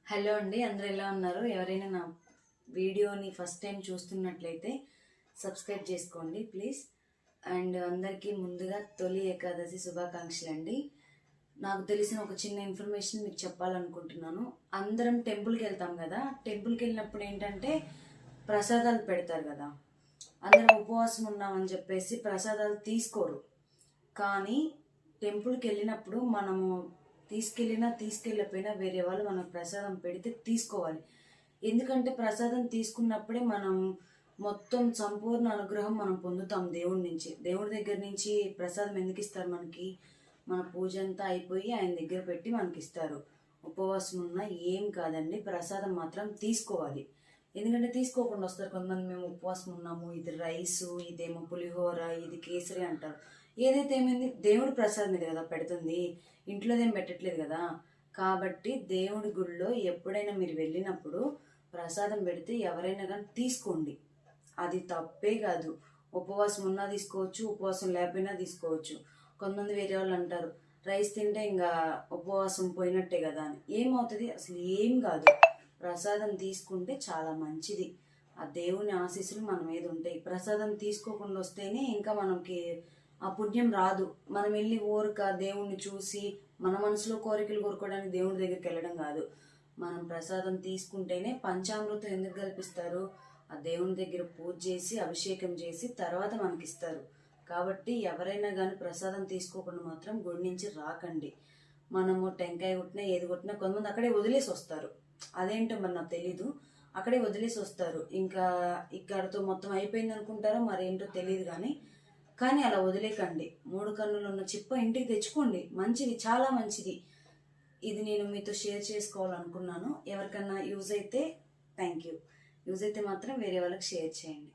Hello అండి, అందరూ ఎలా ఉన్నారు? ఎవరైనా నా వీడియోని ఫస్ట్ టైం చూస్తున్నట్లయితే సబ్స్క్రైబ్ చేసుకోండి ప్లీజ్. అండ్ అందరికీ ముందుగా తొలి ఏకాదశి శుభాకాంక్షలు అండి. నాకు తెలిసిన ఒక చిన్న ఇన్ఫర్మేషన్ మీకు చెప్పాలనుకుంటున్నాను. అందరం టెంపుల్కి వెళ్తాం కదా, టెంపుల్కి వెళ్ళినప్పుడు ఏంటంటే ప్రసాదాలు పెడతారు కదా, అందరం ఉపవాసం ఉన్నామని చెప్పేసి ప్రసాదాలు తీసుకోరు. కానీ టెంపుల్కి వెళ్ళినప్పుడు మనము తీసుకెళ్ళకపోయినా వేరే వాళ్ళు మనకు ప్రసాదం పెడితే తీసుకోవాలి. ఎందుకంటే ప్రసాదం తీసుకున్నప్పుడే మనం మొత్తం సంపూర్ణ అనుగ్రహం మనం పొందుతాం దేవుడి నుంచి. దేవుడి దగ్గర నుంచి ప్రసాదం ఎందుకు ఇస్తారు మనకి? మన పూజ అంతా అయిపోయి ఆయన దగ్గర పెట్టి మనకి ఇస్తారు. ఉపవాసం ఉన్నా ఏం కాదండి, ప్రసాదం మాత్రం తీసుకోవాలి. ఎందుకంటే తీసుకోకుండా వస్తారు కొంతమంది, మేము ఉపవాసం ఉన్నాము, ఇది రైసు, ఇదేమో పులిహోర, ఇది కేసరి అంటారు. ఏదైతే ఏమైంది, దేవుడి ప్రసాదం మీద కదా పెడుతుంది, ఇంట్లోదేం పెట్టట్లేదు కదా. కాబట్టి దేవుడి గుడిలో ఎప్పుడైనా మీరు వెళ్ళినప్పుడు ప్రసాదం పెడితే ఎవరైనా కానీ తీసుకోండి, అది తప్పే కాదు. ఉపవాసం ఉన్నా తీసుకోవచ్చు, ఉపవాసం లేకపోయినా తీసుకోవచ్చు. కొంతమంది వేరే వాళ్ళు అంటారు రైస్ తింటే ఇంకా ఉపవాసం పోయినట్టే కదా అని. ఏమవుతుంది? అసలు ఏం కాదు. ప్రసాదం తీసుకుంటే చాలా మంచిది. ఆ దేవుని ఆశీస్సులు మన మీద ఉంటాయి. ప్రసాదం తీసుకోకుండా వస్తేనే ఇంకా మనకి ఆ పుణ్యం రాదు. మనం వెళ్ళి ఊరక దేవుణ్ణి చూసి మన మనసులో కోరికలు కోరుకోవడానికి దేవుడి దగ్గరికి వెళ్ళడం కాదు. మనం ప్రసాదం తీసుకుంటేనే, పంచామృతం ఎందుకు కల్పిస్తారు? ఆ దేవుని దగ్గర పూజ చేసి అభిషేకం చేసి తర్వాత మనకిస్తారు. కాబట్టి ఎవరైనా కానీ ప్రసాదం తీసుకోకుండా మాత్రం గుడి నుంచి రాకండి. మనము టెంకాయ కొట్టినా ఏది కొట్టినా కొంతమంది అక్కడే వదిలేసి వస్తారు. అదేంటో మరి నాకు తెలీదు, అక్కడే వదిలేసి వస్తారు. ఇంకా ఇక్కడతో మొత్తం అయిపోయింది అనుకుంటారో మరేంటో తెలియదు. కానీ అలా వదిలేకండి. 3 కన్నులు ఉన్న చిప్ప ఇంటికి తెచ్చుకోండి, మంచిది, చాలా మంచిది. ఇది నేను మీతో షేర్ చేసుకోవాలనుకున్నాను. ఎవరికన్నా యూజ్ అయితే థ్యాంక్ యూ. యూజ్ అయితే మాత్రం వేరే వాళ్ళకి షేర్ చేయండి.